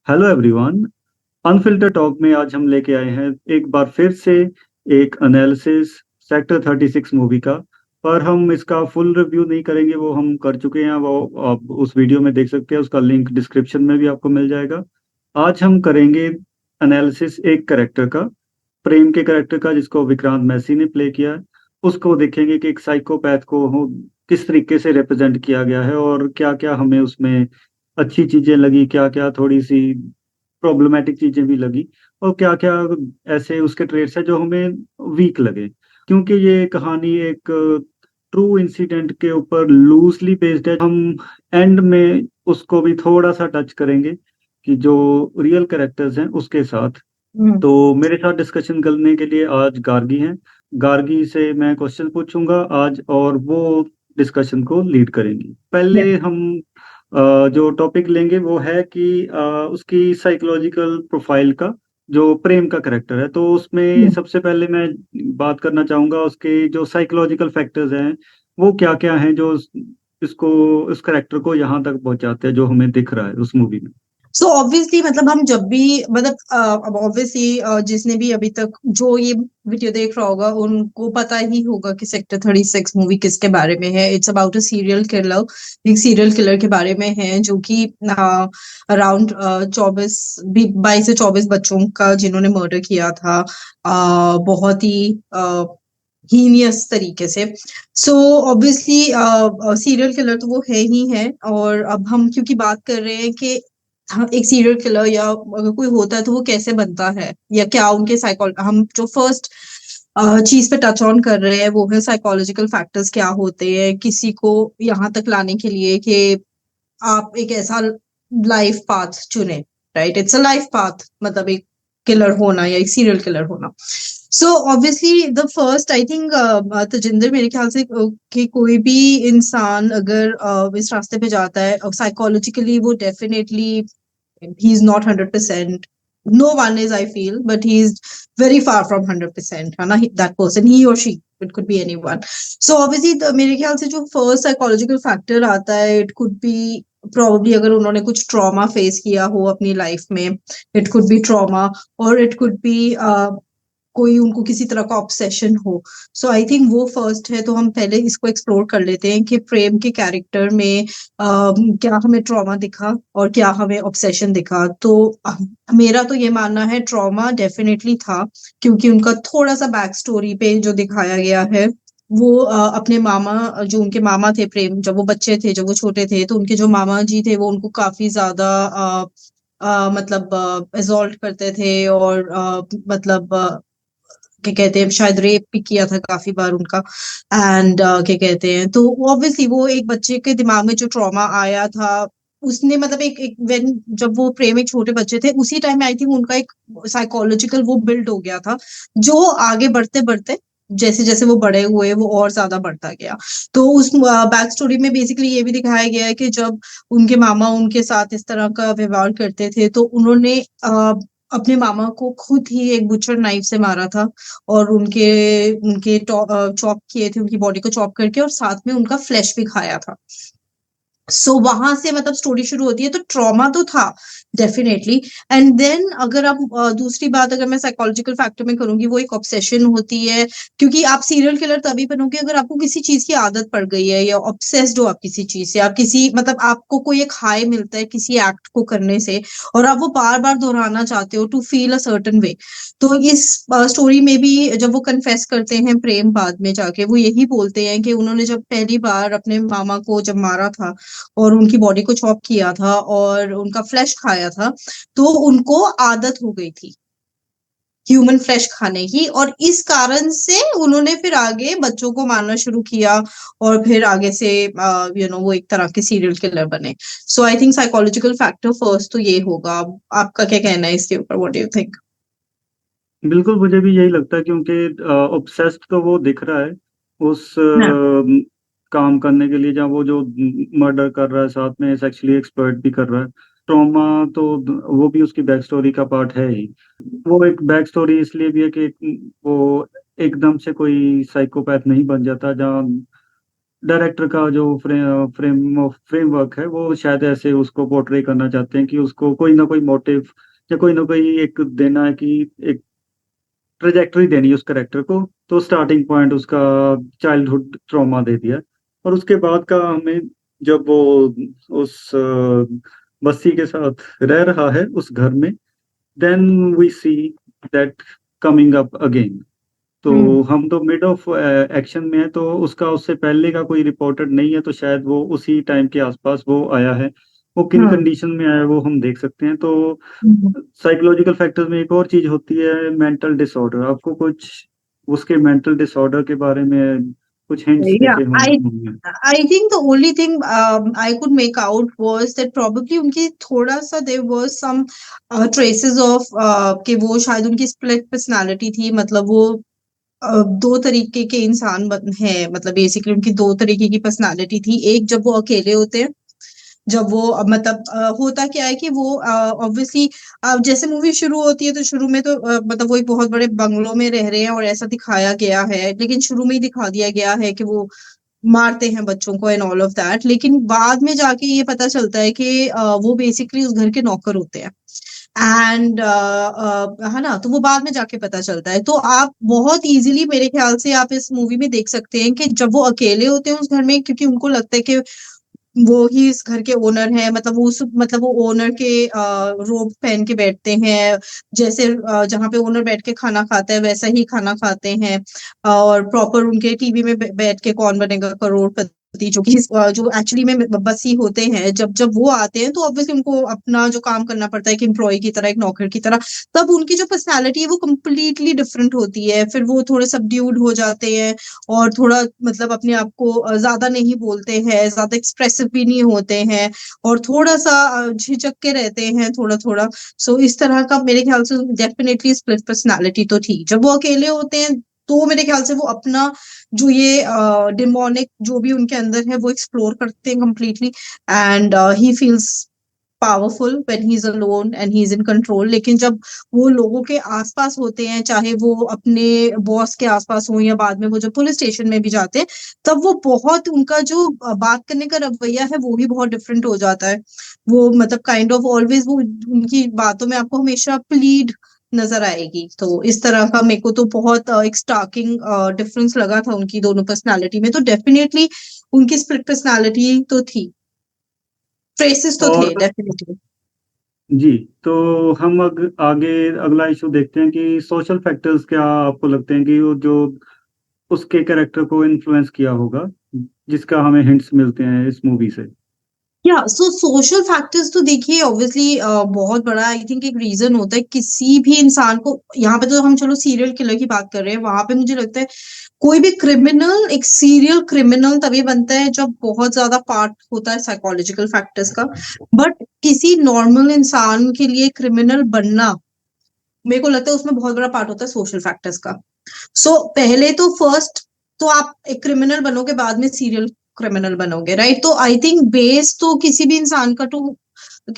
Hello everyone. Unfilter talk में आज हम लेके आए हैं एक बार फिर से एक एनालिसिस सेक्टर 36 मूवी का। पर हम इसका फुल रिव्यू नहीं करेंगे, वो हम कर चुके हैं। वो आप उस वीडियो में देख सकते हैं, उसका लिंक डिस्क्रिप्शन में भी आपको मिल जाएगा। आज हम करेंगे एनालिसिस एक कैरेक्टर का, प्रेम के कैरेक्टर का, जिसको विक्रांत मैसी ने प्ले किया है। उसको देखेंगे कि एक साइकोपैथ को किस तरीके से रिप्रेजेंट किया गया है और क्या क्या हमें उसमें अच्छी चीजें लगी, क्या क्या थोड़ी सी प्रॉब्लमेटिक चीजें भी लगी, और क्या क्या ऐसे उसके ट्रेड्स है जो हमें वीक लगे। क्योंकि ये कहानी एक ट्रू इंसिडेंट के ऊपर लूजली बेस्ड है, हम एंड में उसको भी थोड़ा सा टच करेंगे कि जो रियल कैरेक्टर्स हैं उसके साथ। हम्म। तो मेरे साथ डिस्कशन करने के लिए आज गार्गी हैं। गार्गी से मैं क्वेश्चन पूछूंगा आज, और वो डिस्कशन को लीड करेंगी। या पहले हम जो टॉपिक लेंगे वो है कि उसकी साइकोलॉजिकल प्रोफाइल का, जो प्रेम का करेक्टर है, तो उसमें हम्म। सबसे पहले मैं बात करना चाहूंगा उसके जो साइकोलॉजिकल फैक्टर्स हैं वो क्या क्या हैं, जो इसको, उस करेक्टर को यहाँ तक पहुंचाते हैं जो हमें दिख रहा है उस मूवी में। सो ऑब्वियसली मतलब हम जब भी मतलब अब ऑब्वियसली जिसने भी अभी तक जो ये वीडियो देख रहा होगा उनको पता ही होगा कि सेक्टर 36 मूवी किसके बारे में है। It's about a serial killer. एक सीरियल किलर के बारे में है जो कि अराउंड 22 से 24 बच्चों का जिन्होंने मर्डर किया था, बहुत ही हीनियस तरीके से। सो ऑब्वियसली सीरियल किलर तो वो है ही है। और अब हम क्योंकि बात कर रहे हैं कि हाँ, एक सीरियल किलर या अगर कोई होता है तो वो कैसे बनता है या क्या उनके साइकोल हम जो फर्स्ट चीज पे टच ऑन कर रहे हैं वो है साइकोलॉजिकल फैक्टर्स क्या होते हैं किसी को यहाँ तक लाने के लिए कि आप एक ऐसा लाइफ पाथ चुने। Right, it's a life path, मतलब एक किलर होना या एक सीरियल किलर होना। So obviously the first I think Tajinder, मेरे ख्याल से कि कोई भी इंसान अगर इस रास्ते पे जाता है साइकोलॉजिकली वो definitely he is not 100%. No one is, I feel, but he is very far from 100%, है ना? That person, he or she, it could be anyone. So obviously मेरे ख्याल से जो first psychological factor आता है, it could be probably अगर उन्होंने कुछ trauma face किया हो अपनी life में, it could be trauma, or it could be कोई उनको किसी तरह का ऑब्सेशन हो। सो आई थिंक वो फर्स्ट है। तो हम पहले इसको एक्सप्लोर कर लेते हैं कि प्रेम के कैरेक्टर में क्या हमें ट्रॉमा दिखा और क्या हमें ऑब्सेशन दिखा। तो मेरा तो ये मानना है ट्रॉमा डेफिनेटली था, क्योंकि उनका थोड़ा सा बैक स्टोरी पे जो दिखाया गया है वो अपने मामा, जो उनके मामा थे प्रेम, जब वो बच्चे थे, जब वो छोटे थे, तो उनके जो मामा जी थे वो उनको काफी ज्यादा मतलब असॉल्ट करते थे और मतलब क्या कहते हैं, शायद रेप भी किया था काफी बार उनका। एंड क्या कहते हैं, तो ऑब्वियसली वो एक बच्चे के दिमाग में जो ट्रॉमा आया था उसने मतलब एक एक when जब वो प्रेम एक छोटे बच्चे थे उसी टाइम आई थिंक उनका एक साइकोलॉजिकल वो बिल्ड हो गया था, जो आगे बढ़ते बढ़ते जैसे जैसे वो बड़े हुए वो और ज्यादा बढ़ता गया। तो उस बैक स्टोरी में बेसिकली ये भी दिखाया गया है कि जब उनके मामा उनके साथ इस तरह का व्यवहार करते थे तो उन्होंने अपने मामा को खुद ही एक बुचर नाइफ से मारा था और उनके उनके चॉप किए थे, उनकी बॉडी को चॉप करके, और साथ में उनका फ्लैश भी खाया था। सो वहां से मतलब स्टोरी शुरू होती है। तो ट्रॉमा तो था डेफिनेटली। एंड देन अगर आप दूसरी बात अगर मैं साइकोलॉजिकल फैक्टर में करूंगी, वो एक ऑब्सेशन होती है। क्योंकि आप सीरियल किलर तभी बनोगे अगर आपको किसी चीज की आदत पड़ गई है या ऑब्सेस्ड हो आप किसी चीज से, आप किसी मतलब आपको कोई एक हाई मिलता है किसी एक्ट को करने से और आप वो बार बार दोहराना चाहते हो to feel a certain way. तो इस स्टोरी में भी जब वो कन्फेस करते हैं प्रेम, बाद में जाके वो यही बोलते हैं कि उन्होंने जब पहली बार अपने मामा को जब मारा था और उनकी बॉडी को चॉप किया था और उनका फ्लैश खाया था, तो उनको आदत हो गई थी ह्यूमन फ्लैश खाने की, और इस कारण से उन्होंने फिर आगे बच्चों को मारना शुरू किया और फिर आगे से वो एक तरह के सीरियल किलर बने। So I think psychological factor first तो ये होगा। आपका क्या कहना है इसके ऊपर, व्हाट डू यू थिंक? बिल्कुल, मुझे भी यही लगता है, क्योंकि ऑब्सेस्ड तो वो दिख रहा है उस हाँ। काम करने के लिए, जहाँ वो जो मर्डर कर रहा है साथ में सेक्सुअली एक्सप्लॉइट भी कर रहा है। ट्रॉमा तो वो भी उसकी बैक स्टोरी का पार्ट है ही। वो एक बैक स्टोरी इसलिए भी है कि वो एकदम से कोई साइकोपैथ नहीं बन जाता, जहाँ डायरेक्टर का जो फ्रेमवर्क है वो शायद ऐसे उसको पोर्ट्रे करना चाहते हैं कि उसको कोई ना कोई मोटिव या कोई ना कोई एक देना है कि एक ट्रेजेक्टरी देनी है उस करेक्टर को। तो स्टार्टिंग पॉइंट उसका चाइल्डहुड ट्रॉमा दे दिया। और उसके बाद का हमें, जब वो उस बस्सी के साथ रह रहा है उस घर में, then we see that coming up again. तो हम्म। हम तो मिड ऑफ एक्शन में है, तो उसका उससे पहले का कोई रिपोर्टेड नहीं है, तो शायद वो उसी टाइम के आसपास वो आया है। वो किन हाँ। कंडीशन में आया है वो हम देख सकते हैं। तो हम्म। साइकोलॉजिकल फैक्टर्स में एक और चीज होती है, मेंटल डिसऑर्डर। आपको कुछ उसके मेंटल डिसऑर्डर के बारे में कुछ हिंट्स Yeah, दिखे होंगे? I think the only thing I could make out was that probably उनकी थोड़ा सा there was some traces of कि वो शायद उनकी split personality थी, मतलब वो दो तरीके के हैं, मतलब बेसिकली उनकी दो तरीके की पर्सनालिटी थी। एक जब वो अकेले होते हैं, जब वो मतलब होता क्या है कि वो ऑब्वियसली जैसे मूवी शुरू होती है तो शुरू में तो मतलब वो एक बहुत बड़े बंगलों में रह रहे हैं और ऐसा दिखाया गया है, लेकिन शुरू में ही दिखा दिया गया है कि वो मारते हैं बच्चों को एंड ऑल ऑफ दैट। लेकिन बाद में जाके ये पता चलता है कि वो बेसिकली उस घर के नौकर होते हैं। एंड है ना, तो वो बाद में जाके पता चलता है। तो आप बहुत इजीली मेरे ख्याल से आप इस मूवी में देख सकते हैं कि जब वो अकेले होते हैं उस घर में, क्योंकि उनको लगता है कि वो ही इस घर के ओनर है, मतलब वो उस मतलब वो ओनर के रोब पहन के बैठते हैं, जैसे जहाँ पे ओनर बैठ के खाना खाता है वैसा ही खाना खाते हैं। और प्रॉपर उनके टीवी में बैठ के कौन बनेगा करोड़पति, जो कि जो एक्चुअली में बसी होते हैं, जब जब वो आते हैं तो ऑब्वियसली उनको अपना जो काम करना पड़ता है एक एम्प्लॉय की तरह, एक नौकर की तरह। तब उनकी जो पर्सनैलिटी है वो कम्प्लीटली डिफरेंट होती है, फिर वो थोड़े सबड्यूड हो जाते हैं और थोड़ा मतलब अपने आप को ज्यादा नहीं बोलते हैं, ज्यादा एक्सप्रेसिव भी नहीं होते हैं और थोड़ा सा झिझक के रहते हैं थोड़ा थोड़ा। सो इस तरह का मेरे ख्याल से डेफिनेटली स्प्लिट पर्सनालिटी तो थी। जब वो अकेले होते हैं तो मेरे ख्याल से वो अपना जो ये डिमोनिक जो भी उनके अंदर है वो एक्सप्लोर करते हैं completely, and he feels powerful when he is alone and he is in control. लेकिन जब वो लोगों के आसपास होते हैं, चाहे वो अपने बॉस के आसपास हो या बाद में वो जब पुलिस स्टेशन में भी जाते हैं, तब वो बहुत उनका जो बात करने का रवैया है वो भी बहुत डिफरेंट हो जाता है। वो मतलब काइंड ऑफ ऑलवेज वो उनकी बातों में आपको हमेशा प्लीड नजर आएगी। तो इस तरह का मेरे को तो बहुत एक स्टार्किंग डिफरेंस लगा था उनकी दोनों पर्सनालिटी में। तो डेफिनेटली उनकी स्प्लिट पर्सनालिटी तो थी, ट्रेसेस तो थे और डेफिनेटली। जी, तो हम आगे अगला इशू देखते हैं कि सोशल फैक्टर्स क्या आपको लगते हैं कि वो जो उसके कैरेक्टर को इन्फ्लुएंस किया होगा, जिसका हमें हिंट्स मिलते हैं इस मूवी से? या सो सोशल फैक्टर्स तो देखिए ऑब्वियसली बहुत बड़ा आई थिंक एक रीजन होता है किसी भी इंसान को। यहाँ पे तो हम चलो सीरियल किलर की बात कर रहे हैं, वहां पे मुझे लगता है कोई भी क्रिमिनल एक सीरियल क्रिमिनल तभी बनता है जब बहुत ज्यादा पार्ट होता है साइकोलॉजिकल फैक्टर्स का। बट किसी नॉर्मल इंसान के लिए क्रिमिनल बनना, मेरे को लगता है उसमें बहुत बड़ा पार्ट होता है सोशल फैक्टर्स का। सो पहले तो फर्स्ट तो आप एक क्रिमिनल बनोगे, बाद में सीरियल क्रिमिनल बनोगे, राइट? तो आई थिंक बेस तो किसी भी इंसान का तो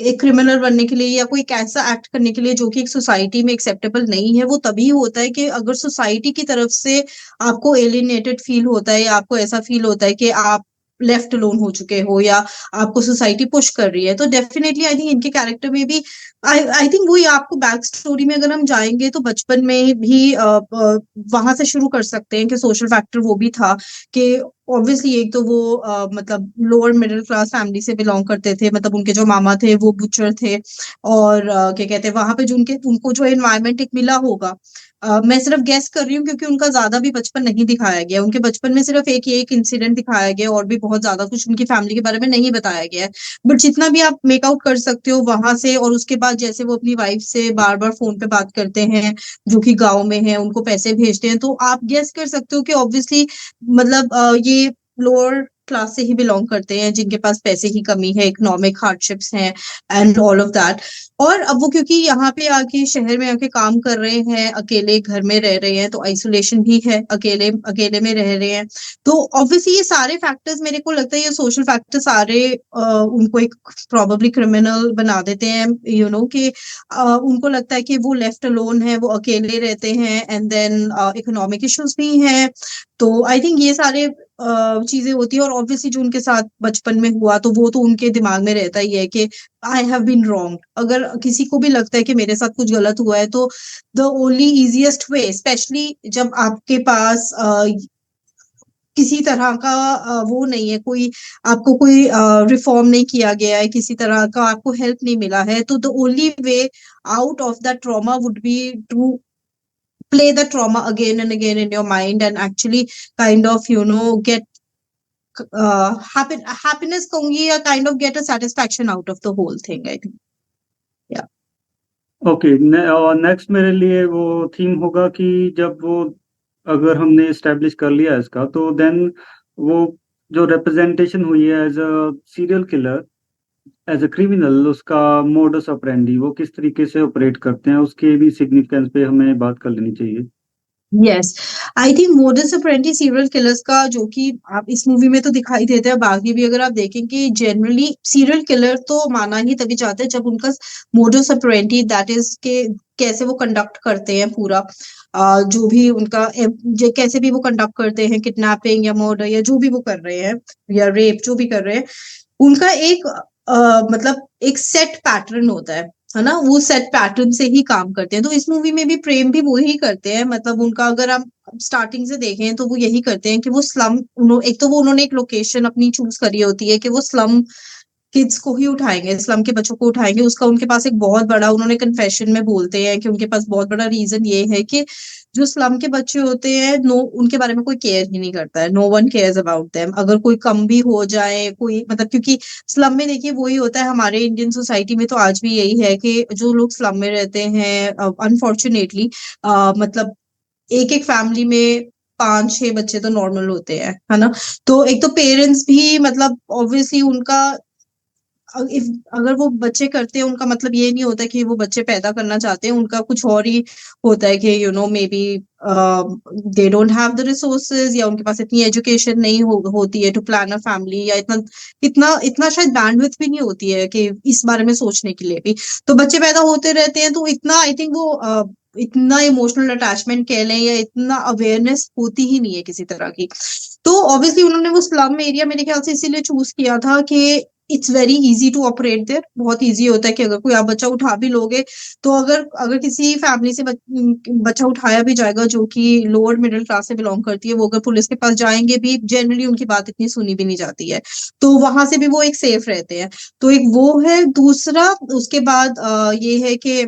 एक क्रिमिनल बनने के लिए या कोई एक ऐसा एक्ट करने के लिए जो कि एक सोसाइटी में एक्सेप्टेबल नहीं है, वो तभी होता है कि अगर सोसाइटी की तरफ से आपको एलिनेटेड फील होता है या आपको ऐसा फील होता है कि आप लेफ्ट अलोन हो चुके हो या आपको सोसाइटी पुश कर रही है। तो डेफिनेटली आई थिंक इनके कैरेक्टर में भी आई थिंक वही आपको बैक स्टोरी में अगर हम जाएंगे तो बचपन में भी वहां से शुरू कर सकते हैं कि सोशल फैक्टर वो भी था कि ऑब्वियसली एक तो वो मतलब लोअर मिडिल क्लास फैमिली से बिलोंग करते थे, मतलब उनके जो मामा थे वो बुचर थे। और क्या कहते हैं वहां पे जो उनके उनको जो एनवायरनमेंट एक मिला होगा, मैं सिर्फ गेस कर रही हूँ क्योंकि उनका ज्यादा भी बचपन नहीं दिखाया गया, उनके बचपन में सिर्फ एक इंसिडेंट दिखाया गया और भी बहुत ज्यादा कुछ उनकी फैमिली के बारे में नहीं बताया गया है। बट जितना भी आप मेक आउट कर सकते हो वहां से, और उसके बाद जैसे वो अपनी वाइफ से बार बार फोन पे बात करते हैं जो कि गाँव में है, उनको पैसे भेजते हैं, तो आप गेस कर सकते हो कि ऑब्वियसली मतलब ये लोअर क्लास से ही बिलोंग करते हैं जिनके पास पैसे की कमी है, इकोनॉमिक हार्डशिप्स हैं एंड ऑल ऑफ दैट। और अब वो क्योंकि यहाँ पे आके शहर में आके काम कर रहे हैं, अकेले घर में रह रहे हैं, तो आइसोलेशन भी है, अकेले अकेले में रह रहे हैं। तो ऑब्वियसली ये सारे फैक्टर्स मेरे को लगता है ये सोशल फैक्टर सारे उनको एक प्रोबेबली क्रिमिनल बना देते हैं, कि उनको लगता है कि वो लेफ्ट अलोन है, वो अकेले रहते हैं, एंड देन इकोनॉमिक इश्यूज भी हैं। तो आई थिंक ये सारे चीजें होती है, और ऑब्वियसली जो उनके साथ बचपन में हुआ तो वो तो उनके दिमाग में रहता ही है कि आई हैव बीन रॉन्ग। अगर किसी को भी लगता है कि मेरे साथ कुछ गलत हुआ है, तो the only easiest way, specially जब आपके पास किसी तरह का वो नहीं है, कोई आपको कोई रिफॉर्म नहीं किया गया है, किसी तरह का आपको हेल्प नहीं मिला है, तो the only way out of that trauma would be to play the trauma again and again in your mind and actually kind of get happiness कहूंगी, या kind of get a satisfaction out of the whole thing, I think. Yeah. Okay. और next मेरे लिए वो theme होगा कि जब वो, अगर हमने इस्टेब्लिश कर लिया इसका, तो देन वो जो रिप्रेजेंटेशन हुई है as a serial killer, as a criminal, उसका मोडस ऑपरेंडी, वो किस तरीके से ऑपरेट करते हैं, उसके भी सिग्निफिकेंस पे हमें बात कर लेनी चाहिए। Yes, I think modus operandi serial killers का, जो कि आप इस मूवी में तो दिखाई देता है, बाकी भी अगर आप देखें कि जनरली सीरियल किलर तो माना ही तभी जाता है जब उनका मोडस ऑपरेंडी, दैट इज के कैसे वो कंडक्ट करते हैं पूरा जो भी उनका कैसे भी वो कंडक्ट करते हैं, किडनैपिंग या मर्डर या जो भी वो कर रहे हैं, या रेप जो भी कर रहे हैं, उनका एक मतलब एक सेट पैटर्न होता है ना, वो सेट पैटर्न से ही काम करते हैं। तो इस मूवी में भी प्रेम भी वो ही करते हैं, मतलब उनका अगर आप स्टार्टिंग से देखें तो वो यही करते हैं कि वो स्लम, एक तो वो उन्होंने एक लोकेशन अपनी चूज करी होती है कि वो स्लम किड्स को ही उठाएंगे, स्लम के बच्चों को उठाएंगे। उसका उनके पास एक बहुत बड़ा, उन्होंने कन्फेशन में बोलते हैं कि उनके पास बहुत बड़ा रीजन ये है कि जो स्लम के बच्चे होते हैं, नो उनके बारे में कोई केयर ही नहीं करता है, no one cares about them. अगर कोई कम भी हो जाए, कोई मतलब, क्योंकि स्लम में देखिए वही होता है, हमारे इंडियन सोसाइटी में तो आज भी यही है कि जो लोग स्लम में रहते हैं, अनफॉर्चुनेटली मतलब एक एक फैमिली में 5-6 बच्चे तो नॉर्मल होते हैं, है ना। तो एक तो पेरेंट्स भी मतलब ऑब्वियसली उनका इफ अगर वो बच्चे करते हैं, उनका मतलब ये नहीं होता कि वो बच्चे पैदा करना चाहते हैं, उनका कुछ और ही होता है कि may be they don't have the resources, या उनके पास इतनी एजुकेशन नहीं होती है टू प्लान अ फैमिली, या इतना इतना इतना शायद बैंडविड्थ भी नहीं होती है कि इस बारे में सोचने के लिए भी। तो बच्चे पैदा होते रहते हैं, तो इतना आई थिंक वो इतना इमोशनल अटैचमेंट कह लें, या इतना अवेयरनेस होती ही नहीं है किसी तरह की। तो ऑब्वियसली उन्होंने वो स्लम एरिया मेरे ख्याल से इसीलिए चूज किया था कि it's very easy to operate there, बहुत इजी होता है कि अगर कोई आप बच्चा उठा भी लोगे, तो अगर अगर किसी फैमिली से बच्चा उठाया भी जाएगा जो कि लोअर मिडिल क्लास से बिलोंग करती है, वो अगर पुलिस के पास जाएंगे भी, जनरली उनकी बात इतनी सुनी भी नहीं जाती है, तो वहां से भी वो एक सेफ रहते हैं। तो एक वो है, दूसरा उसके बाद ये है कि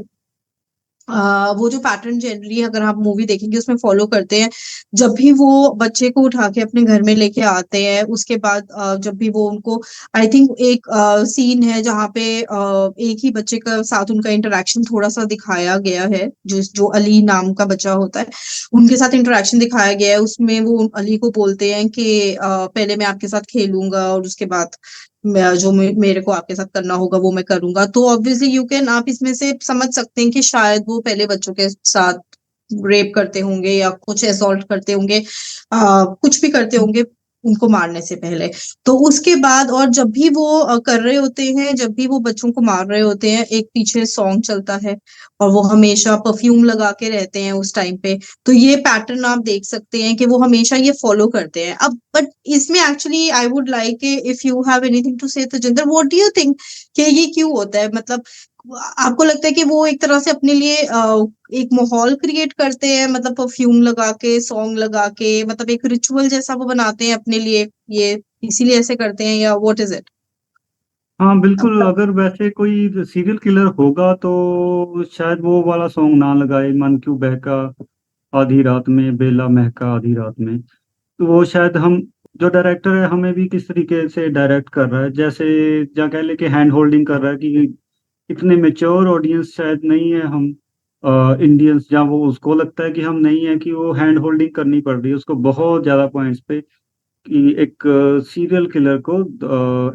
वो जो पैटर्न जनरली अगर आप मूवी देखेंगे उसमें फॉलो करते हैं, जब भी वो बच्चे को उठा के अपने घर में लेके आते हैं, उसके बाद जब भी वो उनको, आई थिंक एक सीन है जहाँ पे एक ही बच्चे का साथ उनका इंटरेक्शन थोड़ा सा दिखाया गया है, जो जो अली नाम का बच्चा होता है, उनके साथ इंटरेक्शन दिखाया गया है। उसमें वो अली को बोलते हैं कि पहले मैं आपके साथ खेलूंगा और उसके बाद जो मेरे को आपके साथ करना होगा वो मैं करूंगा। तो ऑब्वियसली यू कैन, आप इसमें से समझ सकते हैं कि शायद वो पहले बच्चों के साथ रेप करते होंगे या कुछ असॉल्ट करते होंगे, कुछ भी करते होंगे उनको मारने से पहले। तो उसके बाद, और जब भी वो कर रहे होते हैं, जब भी वो बच्चों को मार रहे होते हैं, एक पीछे सॉन्ग चलता है, और वो हमेशा परफ्यूम लगा के रहते हैं उस टाइम पे। तो ये पैटर्न आप देख सकते हैं कि वो हमेशा ये फॉलो करते हैं। अब बट इसमें actually I would like, if you have anything to say Tajinder, what do you think कि ये क्यों होता है? मतलब आपको लगता है कि वो एक तरह से अपने लिए एक माहौल क्रिएट करते हैं, मतलब परफ्यूम लगा के, सॉन्ग लगा के, मतलब एक रिचुअल जैसा वो बनाते हैं अपने लिए, ये इसीलिए ऐसे करते हैं, या व्हाट इज इट? हाँ बिल्कुल, अगर वैसे कोई सीरियल किलर होगा तो शायद वो वाला सॉन्ग ना लगाए, मन क्यों बहका आधी रात में, बेला महका आधी रात में। तो वो शायद हम, जो डायरेक्टर है, हमें भी किस तरीके से डायरेक्ट कर रहा है, जैसे या कह ले कि हैंड होल्डिंग कर रहा है कि इतने मेच्योर ऑडियंस शायद नहीं है हम इंडियंस, जहाँ वो उसको लगता है कि हम नहीं है, कि वो हैंड होल्डिंग करनी पड़ रही है उसको बहुत ज़्यादा पॉइंट्स पे, कि एक सीरियल किलर को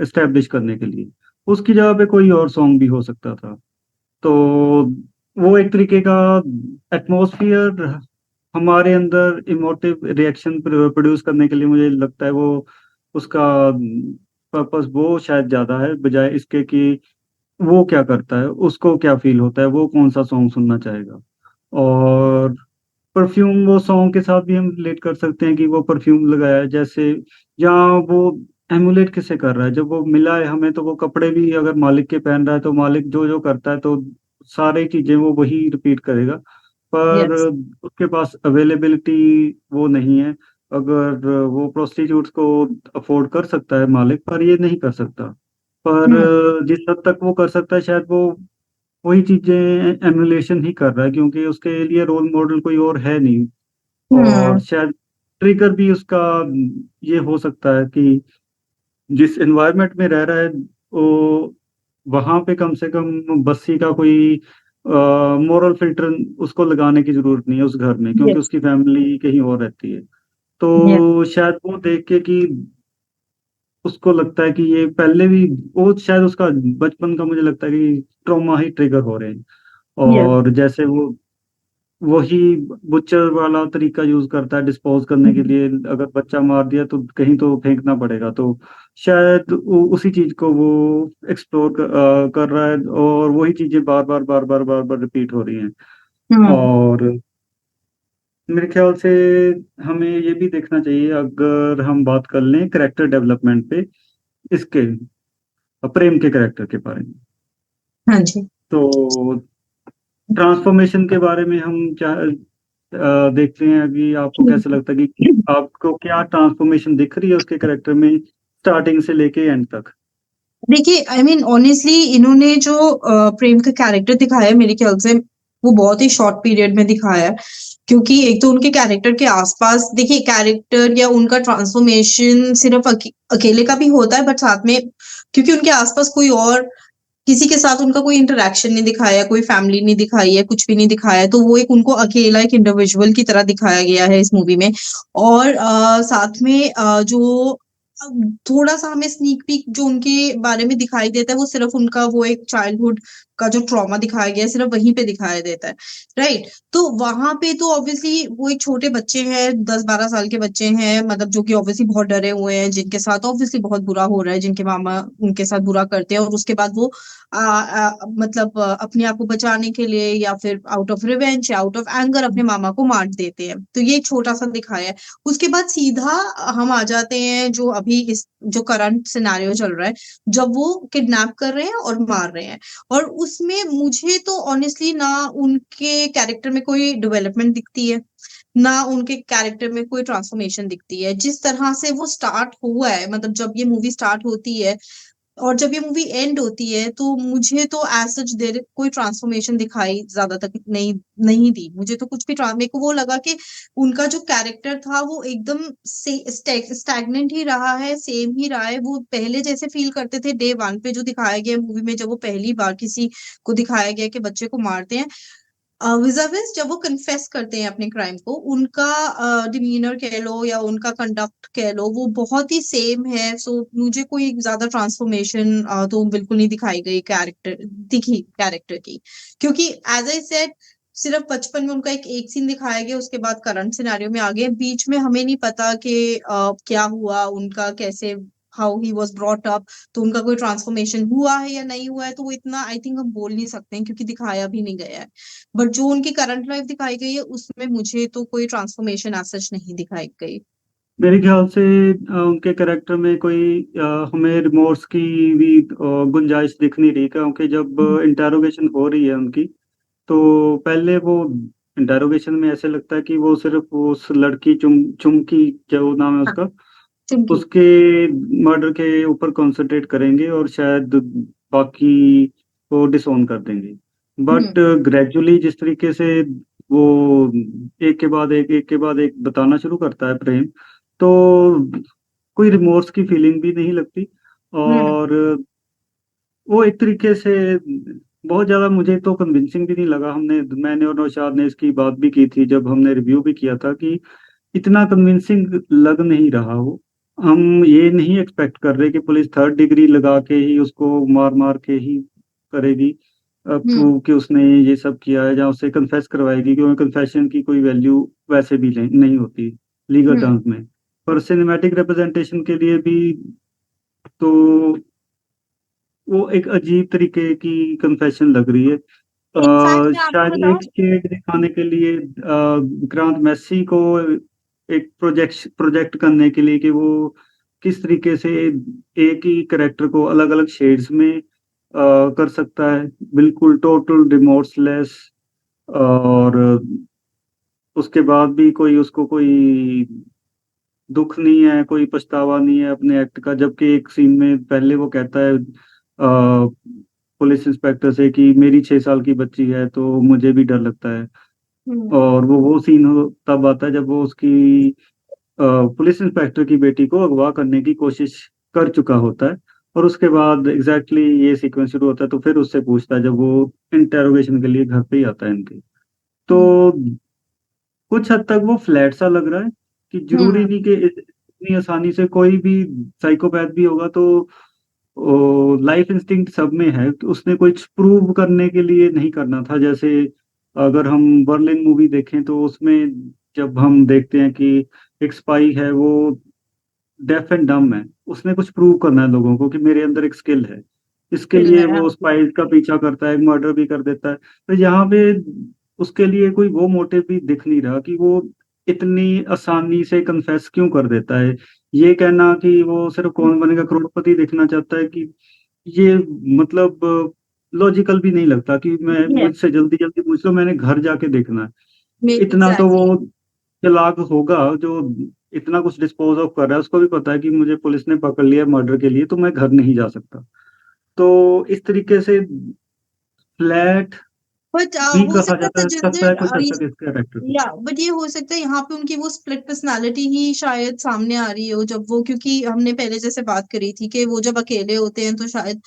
एस्टेब्लिश करने के लिए। उसकी जगह पे कोई और सॉन्ग भी हो सकता था। तो वो एक तरीके का एटमॉस्फियर हमारे अंदर इमोटिव रिएक्शन प्रोड्यूस करने के लिए, मुझे लगता है वो उसका पर्पस वो शायद ज़्यादा है, बजाय इसके कि वो क्या करता है, उसको क्या फील होता है, वो कौन सा सॉन्ग सुनना चाहेगा। और परफ्यूम वो सॉन्ग के साथ भी हम रिलेट कर सकते हैं कि वो परफ्यूम लगाया है, जैसे जहाँ वो एमुलेट किसे कर रहा है, जब वो मिला है हमें तो वो कपड़े भी अगर मालिक के पहन रहा है तो मालिक जो जो करता है तो सारी चीजें वो वही रिपीट करेगा। पर यस। उसके पास अवेलेबिलिटी वो नहीं है। अगर वो प्रोस्टिट्यूट्स को अफोर्ड कर सकता है मालिक, पर ये नहीं कर सकता। पर हम्म। जिस हद तक वो कर सकता है शायद वो वही चीजें एमुलेशन ही कर रहा है, क्योंकि उसके लिए रोल मॉडल कोई और है नहीं। और हम्म। शायद ट्रिगर भी उसका ये हो सकता है कि जिस एनवायरनमेंट में रह रहा है वो वहां पे कम से कम बस्सी का कोई मोरल फिल्टर उसको लगाने की जरूरत नहीं है उस घर में, क्योंकि यस। उसकी फैमिली कहीं और रहती है। यस। तो शायद वो देख के कि उसको लगता है कि ये पहले भी वो शायद उसका बचपन का मुझे लगता है कि ट्रॉमा ही ट्रिगर हो रहे हैं। यस। और जैसे वो वही बुच्चर वाला तरीका यूज करता है डिस्पोज करने के लिए, अगर बच्चा मार दिया तो कहीं तो फेंकना पड़ेगा, तो शायद उसी चीज को वो एक्सप्लोर कर रहा है और वही चीजें बार बार बार बार बार बार रिपीट हो रही हैं। हम्म। और मेरे ख्याल से हमें ये भी देखना चाहिए, अगर हम बात कर लें करेक्टर डेवलपमेंट पे, इसके प्रेम के करेक्टर के बारे में, हाँ जी। तो ट्रांसफॉर्मेशन के बारे में हम क्या देखते हैं कि आपको कैसा लगता है कि आपको क्या ट्रांसफॉर्मेशन दिख रही है उसके करेक्टर में स्टार्टिंग से लेके एंड तक। देखिए, आई मीन ऑनेस्टली इन्होंने जो प्रेम का कैरेक्टर दिखाया है, मेरे ख्याल से वो बहुत ही शॉर्ट पीरियड में दिखाया है। क्योंकि एक तो उनके कैरेक्टर के आसपास देखिए, कैरेक्टर या उनका ट्रांसफॉर्मेशन सिर्फ अकेले का भी होता है, बट साथ में क्योंकि उनके आसपास कोई और किसी के साथ उनका कोई इंटरेक्शन नहीं दिखाया, कोई फैमिली नहीं दिखाई है, कुछ भी नहीं दिखाया है, तो वो एक उनको अकेला एक इंडिविजुअल की तरह दिखाया गया है इस मूवी में। और साथ में जो थोड़ा-सा हमें स्नीक पीक जो उनके बारे में दिखाई देता है, वो सिर्फ़ उनका वो एक चाइल्डहुड का जो ट्रॉमा दिखाया गया है, सिर्फ़ वहीं पे दिखाया देता है, राइट? तो वहाँ पे तो ऑब्वियसली वो एक छोटे बच्चे हैं, 10-12 साल के बच्चे हैं, मतलब जो कि ऑब्वियसली बहुत डरे हुए हैं, जिनके साथ ऑब्वियसली बहुत बुरा हो रहा है, जिनके मामा उनके साथ बुरा करते हैं और उसके बाद वो मतलब अपने आप को बचाने के लिए या फिर आउट ऑफ रिवेंज या आउट ऑफ एंगर अपने मामा को मार देते हैं। तो ये एक छोटा-सा दिखाया है। उसके बाद सीधा हम आ जाते हैं जो अभी इस जो करंट सिनेरियो चल रहा है, जब वो किडनैप कर रहे हैं और मार रहे हैं। और उसमें मुझे तो ऑनेस्टली ना उनके कैरेक्टर में कोई डेवलपमेंट दिखती है, ना उनके कैरेक्टर में कोई ट्रांसफॉर्मेशन दिखती है। जिस तरह से वो स्टार्ट हुआ है, मतलब जब ये मूवी स्टार्ट होती है और जब ये मूवी एंड होती है, तो मुझे तो एज़ सच देयर कोई ट्रांसफॉर्मेशन दिखाई ज़्यादा तक नहीं नहीं दी। मुझे तो कुछ भी मेरे को वो लगा कि उनका जो कैरेक्टर था वो एकदम से स्टैग्नेंट ही रहा है, सेम ही रहा है। वो पहले जैसे फ़ील करते थे डे 1 पे जो दिखाया गया है मूवी में, जब वो पहली बार किसी को दिखाया गया है कि बच्चे को मारते हैं। vis-a-vis जब वो कन्फेस करते हैं अपने क्राइम को, उनका डिमीनर कह लो या उनका कंडक्ट कह लो, वो बहुत ही सेम है। सो मुझे कोई ज़्यादा ट्रांसफॉर्मेशन तो बिल्कुल नहीं दिखाई गई कैरेक्टर की। क्योंकि एज़ आई सेड सिर्फ़ बचपन में उनका एक एक सीन दिखाया गया, उसके बाद करंट सिनेरियो में आ गए। बीच में हमें नहीं पता कि क्या हुआ, उनका कैसे how he was brought up, तो उनका कोई ट्रांसफॉर्मेशन हुआ है या नहीं हुआ है, तो वो इतना आई थिंक हम बोल नहीं सकते हैं क्योंकि दिखाया भी नहीं गया है। बट जो उनकी करंट लाइफ दिखाई गई है, उसमें मुझे तो कोई ट्रांसफॉर्मेशन एज़ सच नहीं दिखाई गई। मेरे ख्याल से उनके कैरेक्टर में कोई हमें रिमोर्स की भी गुंजाइश दिख नहीं रही, क्योंकि जब हुँ। इंटेरोगेशन हो रही है उनकी, तो पहले वो इंटेरोगेशन में ऐसे लगता है कि वो सिर्फ उस लड़की चुमकी, जो नाम है हाँ, उसका, चुम्की। उसके मर्डर के ऊपर कंसंट्रेट करेंगे और शायद बाकी को डिसोन कर देंगे। हुँ। बट ग्रेजुअली जिस तरीके से वो एक के बाद एक बताना शुरू करता है प्रेम, तो कोई रिमोर्स की फीलिंग भी नहीं लगती। हुँ। और वो एक तरीके से बहुत ज्यादा मुझे तो कन्विंसिंग भी नहीं लगा। मैंने और नौशाद ने इसकी बात भी की थी जब हमने रिव्यू भी किया था कि इतना कन्विंसिंग लग नहीं रहा वो। हम ये नहीं एक्सपेक्ट कर रहे कि पुलिस थर्ड डिग्री लगा के ही उसको मार मार के ही करेगी हुँ। प्रूव कि उसने ये सब किया है, या उससे कन्फेस करवाएगी, क्योंकि कन्फेशन की कोई वैल्यू वैसे भी नहीं होती लीगल हुँ। टर्म्स में। पर सिनेमैटिक रिप्रेजेंटेशन के लिए भी तो वो एक अजीब तरीके की कन्फेशन लग रही है। इनफैक्ट मैं आपको शायद एक बताऊं। शेड दिखाने के लिए विक्रांत मैसी को एक प्रोजेक्ट करने के लिए कि वो किस तरीके से एक ही करेक्टर को अलग अलग शेड्स में कर सकता है, बिल्कुल टोटल रिमोर्सलेस। और उसके बाद भी कोई उसको कोई दुख नहीं है, कोई पछतावा नहीं है अपने एक्ट का, जबकि एक सीन में पहले वो कहता है पुलिस इंस्पेक्टर से कि मेरी 6 साल की बच्ची है तो मुझे भी डर लगता है। हम्म। और वो सीन तब आता है जब वो उसकी पुलिस इंस्पेक्टर की बेटी को अगवा करने की कोशिश कर चुका होता है। और उसके बाद एग्जैक्टली ये सीक्वेंस शुरू होता है, तो फिर उससे पूछता है जब वो इंटेरोगेशन के लिए घर पे ही आता है इनके। हम्म। तो कुछ हद तक वो फ्लैट सा लग रहा है कि जरूरी हम्म। नहीं कि इतनी आसानी से कोई भी साइकोपैथ भी होगा तो लाइफ इंस्टिंक्ट सब में है, कि उसने कुछ प्रूव करने के लिए नहीं करना था। जैसे अगर हम बर्लिन मूवी देखें तो उसमें जब हम देखते हैं कि एक स्पाई है, वो डेफ एंड डम है, उसने कुछ प्रूव करना है लोगों को कि मेरे अंदर एक स्किल है, इसके फिल्म लिए है, वो हाँ। स्पाई का पीछा करता है, मर्डर भी कर देता है। तो यहाँ पे उसके लिए कोई वो मोटिव भी दिख नहीं रहा कि वो इतनी आसानी से कन्फेस क्यों कर देता है। ये कहना कि वो सिर्फ कौन बनेगा करोड़पति देखना चाहता है, कि ये मतलब लॉजिकल भी नहीं लगता कि मैं मुझसे जल्दी जल्दी पूछ लो, मैंने घर जाके देखना है। इतना तो एग्जैक्टली। वो चालाक होगा जो इतना कुछ डिस्पोज ऑफ कर रहा है, उसको भी पता है कि मुझे पुलिस ने पकड़ लिया मर्डर के लिए तो मैं घर नहीं जा सकता। तो इस तरीके से फ्लैट बट भी हो कहा सकता है जा सकता है कुछ हद तजिंदर, तक इस कैरेक्टर को। या बट ये हो सकता है यहाँ पे उनकी वो स्प्लिट पर्सनालिटी ही शायद सामने आ रही हो, जब वो, क्योंकि हमने पहले जैसे बात करी थी कि वो जब अकेले होते हैं तो शायद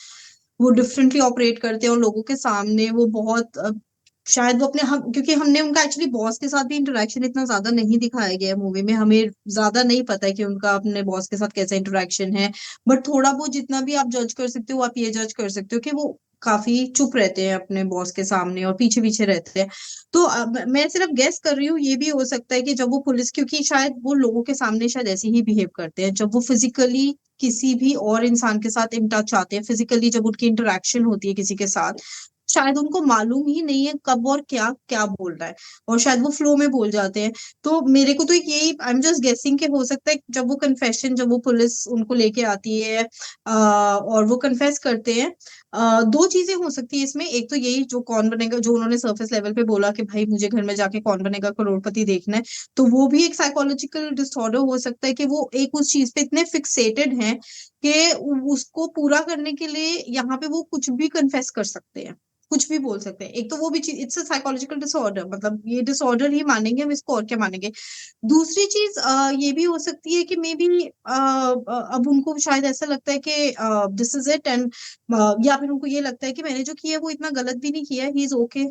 वो डिफरेंटली ऑपरेट करते हैं, और लोगों के सामने वो बहुत शायद वो अपने, हम क्योंकि हमने उनका एक्चुअली बॉस के साथ भी इंटरेक्शन इतना ज्यादा नहीं दिखाया गया है मूवी में, हमें ज्यादा नहीं पता है कि उनका अपने बॉस के साथ कैसा इंटरेक्शन है। बट थोड़ा बहुत जितना भी आप जज कर सकते हो, आप ये जज कर सकते हो कि वो काफी चुप रहते हैं अपने बॉस के सामने और पीछे पीछे रहते हैं। तो मैं सिर्फ गेस कर रही हूँ, ये भी हो सकता है कि जब वो पुलिस, क्योंकि शायद वो लोगों के सामने शायद ऐसे ही बिहेव करते हैं, जब वो फिजिकली किसी भी और इंसान के साथ इन टच आते हैं, फिजिकली जब उनकी इंटरेक्शन होती है किसी के साथ, शायद उनको मालूम ही नहीं है कब और क्या क्या बोल रहा है, और शायद वो फ्लो में बोल जाते हैं। तो मेरे को तो एक यही, आई एम जस्ट गेसिंग कि हो सकता है जब वो कन्फेशन, जब वो पुलिस उनको लेके आती है और वो कन्फेस करते हैं, दो चीजें हो सकती है इसमें। एक तो यही जो कौन बनेगा, जो उन्होंने सरफेस लेवल पे बोला कि भाई मुझे घर में जाके कौन बनेगा करोड़पति देखना है, तो वो भी एक साइकोलॉजिकल डिसऑर्डर हो सकता है कि वो एक उस चीज पे इतने फिक्सेटेड हैं कि उसको पूरा करने के लिए यहाँ पे वो कुछ भी कन्फेस कर सकते हैं, कुछ भी बोल सकते हैं। एक तो वो भी चीज, इट्स अ साइकोलॉजिकल डिसऑर्डर, मतलब ये डिसऑर्डर ही मानेंगे हम इसको, और क्या मानेंगे। दूसरी चीज ये भी हो सकती है कि मे बी अब उनको शायद ऐसा लगता है कि दिस इज इट, एंड या फिर उनको ये लगता है कि मैंने जो किया है वो इतना गलत भी नहीं किया, ही इज ओके।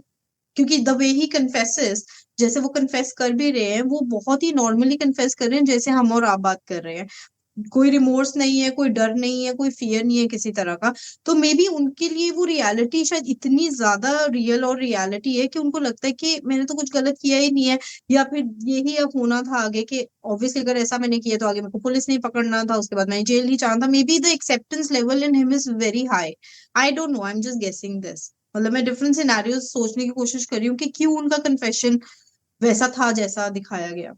क्योंकि द वे ही कन्फेसेस, जैसे वो कन्फेस कर भी रहे हैं, वो बहुत ही नॉर्मली कन्फेस कर रहे हैं, जैसे हम और आप बात कर रहे हैं। कोई रिमोर्स नहीं है, कोई डर नहीं है, कोई फियर नहीं है किसी तरह का। तो मे बी उनके लिए वो रियलिटी शायद इतनी ज्यादा रियल और रियलिटी है कि उनको लगता है कि मैंने तो कुछ गलत किया ही नहीं है, या फिर यही अब होना था आगे, कि ऑब्वियसली अगर ऐसा मैंने किया तो आगे मेरे को पुलिस नहीं पकड़ना था, उसके बाद मैंने जेल ही जाना था। May be the acceptance level in him is very high. I don't know, I am just guessing this. मतलब मैं डिफरेंट सिनेरियोज सोचने की कोशिश कर रही हूँ कि क्यों उनका कन्फेशन वैसा था जैसा दिखाया गया।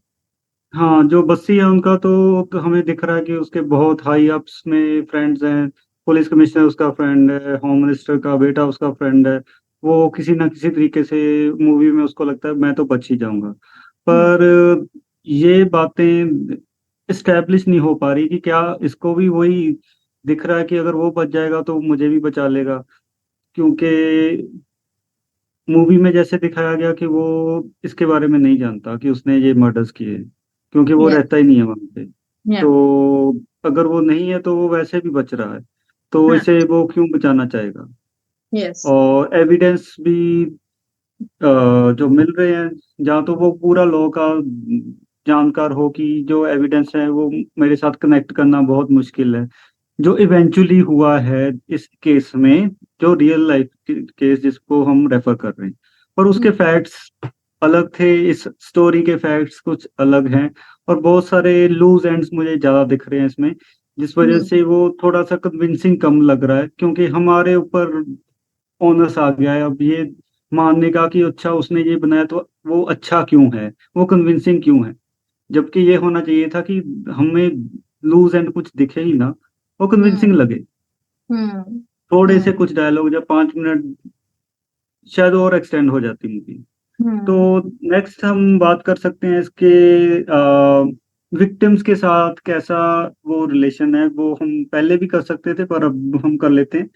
हाँ, जो बस्सी है उनका तो हमें दिख रहा है कि उसके बहुत हाई अप्स में फ्रेंड्स हैं। पुलिस कमिश्नर उसका फ्रेंड है, होम मिनिस्टर का बेटा उसका फ्रेंड है। वो किसी ना किसी तरीके से मूवी में उसको लगता है मैं तो बच ही जाऊंगा। हम्म। पर ये बातें इस्टेब्लिश नहीं हो पा रही कि क्या इसको भी वही दिख रहा है कि अगर वो बच जाएगा तो मुझे भी बचा लेगा। क्योंकि मूवी में जैसे दिखाया गया कि वो इसके बारे में नहीं जानता कि उसने ये मर्डर्स किए, क्योंकि वो या रहता ही नहीं है वहां पे। या तो अगर वो नहीं है तो वो वैसे भी बच रहा है, तो हाँ। इसे वो क्यों बचाना चाहेगा। यस। और एविडेंस भी जो मिल रहे हैं, जहाँ तो वो पूरा लॉ का जानकार हो कि जो एविडेंस है वो मेरे साथ कनेक्ट करना बहुत मुश्किल है, जो इवेंचुअली हुआ है इस केस में, जो रियल लाइफ केस जिसको हम रेफर कर रहे हैं। पर उसके फैक्ट्स अलग थे, इस स्टोरी के फैक्ट्स कुछ अलग हैं। और बहुत सारे लूज एंड्स मुझे ज्यादा दिख रहे हैं इसमें, जिस वजह हम्म। से वो थोड़ा सा कन्विंसिंग कम लग रहा है, क्योंकि हमारे ऊपर ओनर्स आ गया है अब। ये मानने का कि अच्छा उसने ये बनाया तो वो अच्छा क्यों है, वो कन्विंसिंग क्यों है। जबकि ये होना चाहिए था कि हमें लूज एंड कुछ दिखे ही ना, वो कन्विंसिंग हम्म लगे। हम्म थोड़े से हम्म कुछ डायलॉग जब 5 मिनट शायद और एक्सटेंड हो जाती मूवी। तो हम्म नेक्स्ट हम बात कर सकते हैं इसके विक्टिम्स के साथ कैसा वो रिलेशन है, वो हम पहले भी कर सकते थे पर अब हम कर लेते हैं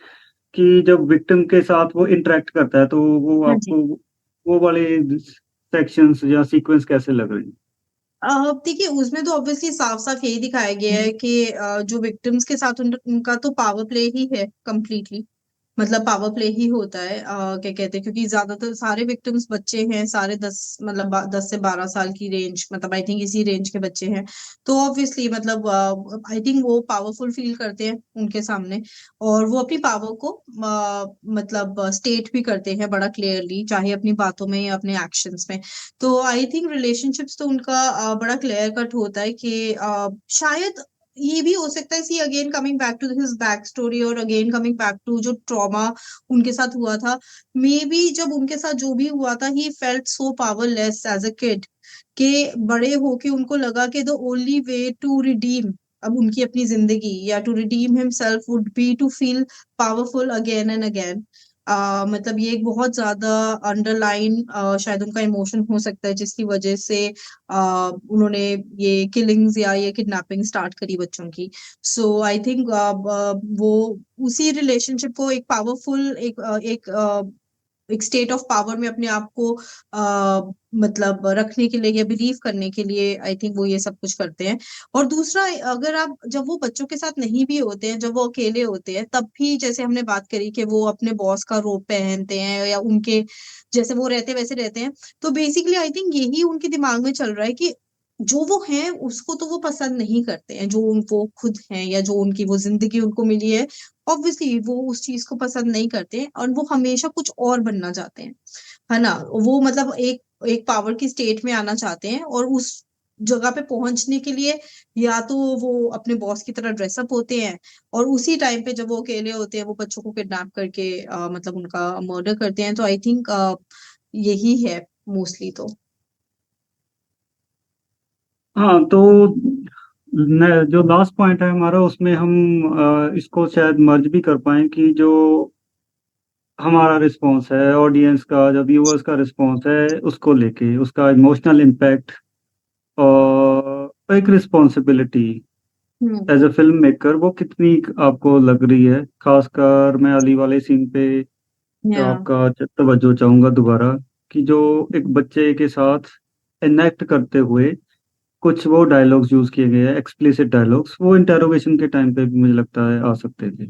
कि जब विक्टिम के साथ वो इंटरेक्ट करता है तो वो हाँ जी। आपको वो वाले सेक्शंस या सीक्वेंस कैसे लग रहे हैं। देखिए उसमें तो ऑब्वियसली साफ साफ यही दिखाया गया है कि जो विक्टिम्स के साथ उनका तो पावर प्ले ही है कंप्लीटली। मतलब पावर प्ले ही होता है, क्या कहते हैं, क्योंकि ज्यादातर सारे विक्टिम्स बच्चे हैं, सारे 10 से 12 साल की रेंज, मतलब आई थिंक इसी रेंज के बच्चे हैं। तो ऑब्वियसली मतलब आई थिंक वो पावरफुल फील करते हैं उनके सामने, और वो अपनी पावर को मतलब स्टेट भी करते हैं बड़ा क्लियरली, चाहे अपनी बातों में या अपने एक्शंस में। तो आई थिंक रिलेशनशिप्स तो उनका बड़ा क्लियर कट होता है कि शायद ये भी हो सकता है, see again coming back to his back story और अगेन कमिंग बैक टू जो ट्रॉमा उनके साथ हुआ था। मे बी जब उनके साथ जो भी हुआ था, he felt so powerless as a kid, कि बड़े होके उनको लगा कि the only way to redeem अब उनकी अपनी जिंदगी या to redeem himself would be to feel powerful again and again. मतलब ये एक बहुत ज्यादा अंडरलाइन शायद उनका इमोशन हो सकता है, जिसकी वजह से उन्होंने ये किलिंग्स या ये किडनैपिंग स्टार्ट करी बच्चों की। सो आई थिंक वो उसी रिलेशनशिप को एक पावरफुल एक स्टेट ऑफ पावर में अपने आप को मतलब रखने के लिए या बिलीव करने के लिए आई थिंक वो ये सब कुछ करते हैं। और दूसरा, अगर आप जब वो बच्चों के साथ नहीं भी होते हैं, जब वो अकेले होते हैं, तब भी जैसे हमने बात करी कि वो अपने बॉस का रोब पहनते हैं या उनके जैसे वो रहते वैसे रहते हैं। तो बेसिकली आई थिंक यही उनके दिमाग में चल रहा है कि जो वो हैं उसको तो वो पसंद नहीं करते हैं, जो उनको खुद हैं या जो उनकी वो जिंदगी उनको मिली है, ऑब्वियसली वो उस चीज को पसंद नहीं करते हैं और वो हमेशा कुछ और बनना चाहते हैं, है ना। वो मतलब एक एक पावर की स्टेट में आना चाहते हैं, और उस जगह पे पहुंचने के लिए या तो वो अपने बॉस की तरह ड्रेसअप होते हैं, और उसी टाइम पे जब वो अकेले होते हैं वो बच्चों को किडनैप करके मतलब उनका मर्डर करते हैं। तो आई थिंक यही है मोस्टली तो। हाँ तो जो लास्ट पॉइंट है हमारा उसमें हम इसको शायद मर्ज भी कर पाएं कि जो हमारा रिस्पॉन्स है ऑडियंस का, जो व्यूअर्स का रिस्पॉन्स है उसको लेके उसका इमोशनल इम्पैक्ट और एक responsibility hmm as a film maker वो कितनी आपको लग रही है। खासकर मैं अली वाले सीन पे या आपका तवज्जो चाहूंगा दोबारा कि जो एक बच्चे के साथ इनेक्ट करते हुए कुछ वो डायलॉग्स यूज किए गए हैं, एक्सप्लिसिट डायलॉग्स, वो इंटेरोगेशन के टाइम पे भी मुझे लगता है आ सकते थे।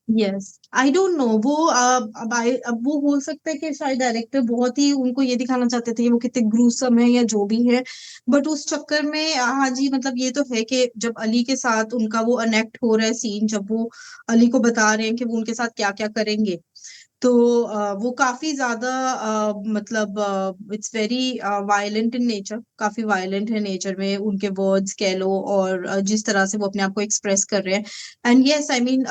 यस, आई डोंट नो वो अब वो हो सकता है कि शायद डायरेक्टर बहुत ही उनको ये दिखाना चाहते थे कि वो कितने ग्रूसम है या जो भी है, बट उस चक्कर में हाँ जी, मतलब ये तो है कि जब अली के साथ उनका वो अनेक्ट हो रहा है सीन, जब वो अली को बता रहे हैं कि वो उनके साथ क्या क्या करेंगे, तो वो काफी ज्यादा मतलब it's very violent in nature, काफी वायलेंट है नेचर में, उनके वर्ड्स कह लो और जिस तरह से वो अपने आप को एक्सप्रेस कर रहे हैं। And yes I mean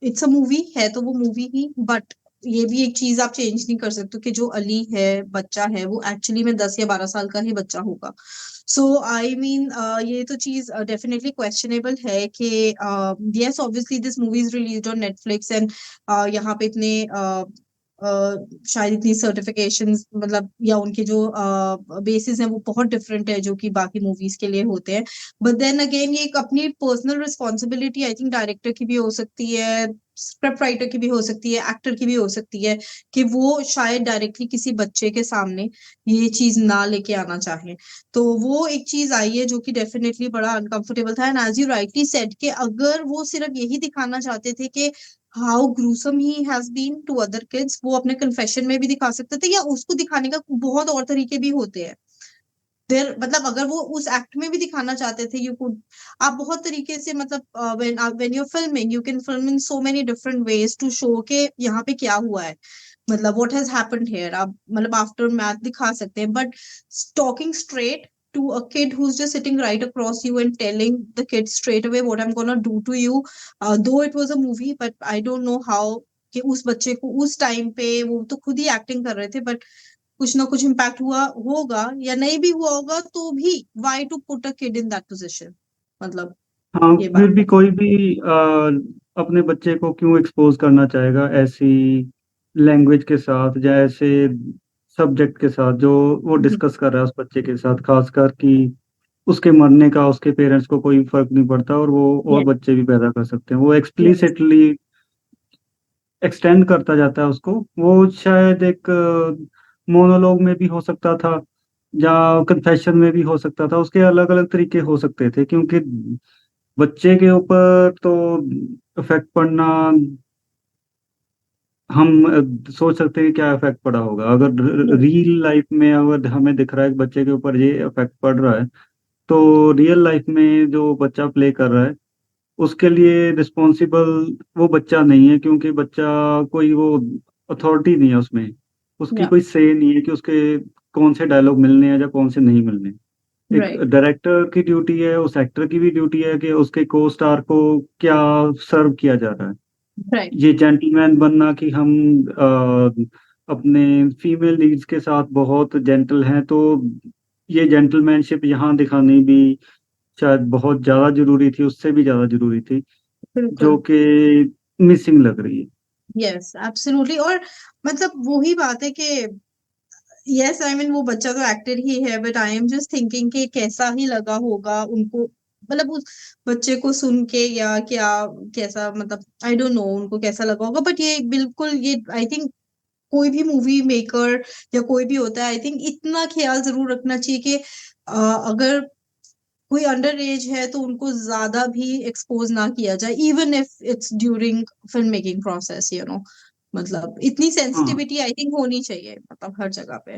it's a movie है तो वो मूवी ही, बट ये भी एक चीज आप चेंज नहीं कर सकते कि जो अली है बच्चा है वो एक्चुअली में 10 या 12 साल का ही बच्चा होगा। सो आई मीन ये तो चीज डेफिनेटली क्वेश्चनेबल है कि yes obviously this movie is released on Netflix and यहाँ पे इतने शायद इतनी सर्टिफिकेशंस मतलब या उनके जो बेसिस हैं वो बहुत डिफरेंट है जो कि बाकी मूवीज के लिए होते हैं। बट देन अगेन ये एक अपनी personal responsibility I think director की भी हो सकती है, स्क्रिप्ट राइटर की भी हो सकती है, एक्टर की भी हो सकती है, कि वो शायद डायरेक्टली किसी बच्चे के सामने ये चीज ना लेके आना चाहे। तो वो एक चीज आई है जो कि डेफिनेटली बड़ा अनकंफर्टेबल था, and as you rightly said कि अगर वो सिर्फ यही दिखाना चाहते थे कि how gruesome he has been to other kids, वो अपने कन्फेशन में भी दिखा सकते थे, या उसको दिखाने का बहुत और तरीके भी होते हैं देर, मतलब अगर वो उस एक्ट में भी दिखाना चाहते थे, यू कुड, आप बहुत तरीके से मतलब when you filming you can film in so many different ways to show के यहाँ पे क्या हुआ है, मतलब व्हाट हैज हैपेंड हियर, आप मतलब आफ्टर मैथ दिखा सकते हैं, but talking straight to a kid who's just sitting right across you and telling the kid straight away what I'm gonna do to you, though it was a movie, but I don't know how कि उस बच्चे को उस time पे वो तो खुद ही acting कर रहे थे, बट कुछ ना कुछ इम्पैक्ट हुआ होगा या नहीं भी हुआ होगा, तो भी why to put a kid in that position, मतलब हाँ, ये फिर बात भी है। कोई भी अपने बच्चे को क्यों एक्सपोज करना चाहेगा ऐसी लैंग्वेज के साथ या ऐसे सब्जेक्ट के साथ जो वो हम्म, डिस्कस कर रहा है उस बच्चे के साथ, खासकर कि उसके मरने का उसके पेरेंट्स को कोई फर्क नहीं पड़ता और वो और यस बच्चे भी पैदा कर सकते हैं, वो यस एक्सप्लिसिटली एक्सटेंड करता जाता है उसको। वो शायद एक मोनोलॉग में भी हो सकता था या कन्फेशन में भी हो सकता था, उसके अलग अलग तरीके हो सकते थे, क्योंकि बच्चे के ऊपर तो इफेक्ट पड़ना, हम सोच सकते हैं क्या इफेक्ट पड़ा होगा। अगर यस रियल लाइफ में अगर हमें दिख रहा है कि बच्चे के ऊपर ये इफेक्ट पड़ रहा है, तो रियल लाइफ में जो बच्चा प्ले कर रहा है उसके लिए रिस्पॉन्सिबल वो बच्चा नहीं है, क्योंकि बच्चा कोई वो अथॉरिटी नहीं है उसमें, उसकी या कोई से नहीं है कि उसके कौन से डायलॉग मिलने हैं या कौन से नहीं मिलने। एक राइट डायरेक्टर की ड्यूटी है, उस एक्टर की भी ड्यूटी है कि उसके को स्टार को क्या सर्व किया जा रहा है। राइट ये जेंटलमैन बनना कि हम अपने फीमेल लीड्स के साथ बहुत जेंटल हैं, तो ये जेंटलमैनशिप यहाँ दिखानी भी शायद बहुत ज्यादा जरूरी थी, उससे भी ज्यादा जरूरी थी, जो बिल्कुल। कि मिसिंग लग रही है। Yes absolutely. और मतलब वही बात है कि यस आई मीन वो बच्चा तो एक्टर ही है, but I am just thinking कि कैसा ही लगा होगा उनको, मतलब उस बच्चे को सुन के या क्या, कैसा मतलब आई डोंट नो उनको कैसा लगा होगा, बट ये बिल्कुल ये आई थिंक कोई भी मूवी मेकर या कोई भी होता है, आई थिंक इतना ख्याल जरूर रखना चाहिए कि अगर कोई अंडर एज है तो उनको ज्यादा भी एक्सपोज ना किया जाए, even if it's during film making process, मतलब इतनी हाँ, सेंसिटिविटी आई थिंक होनी चाहिए, मतलब हर जगह पे।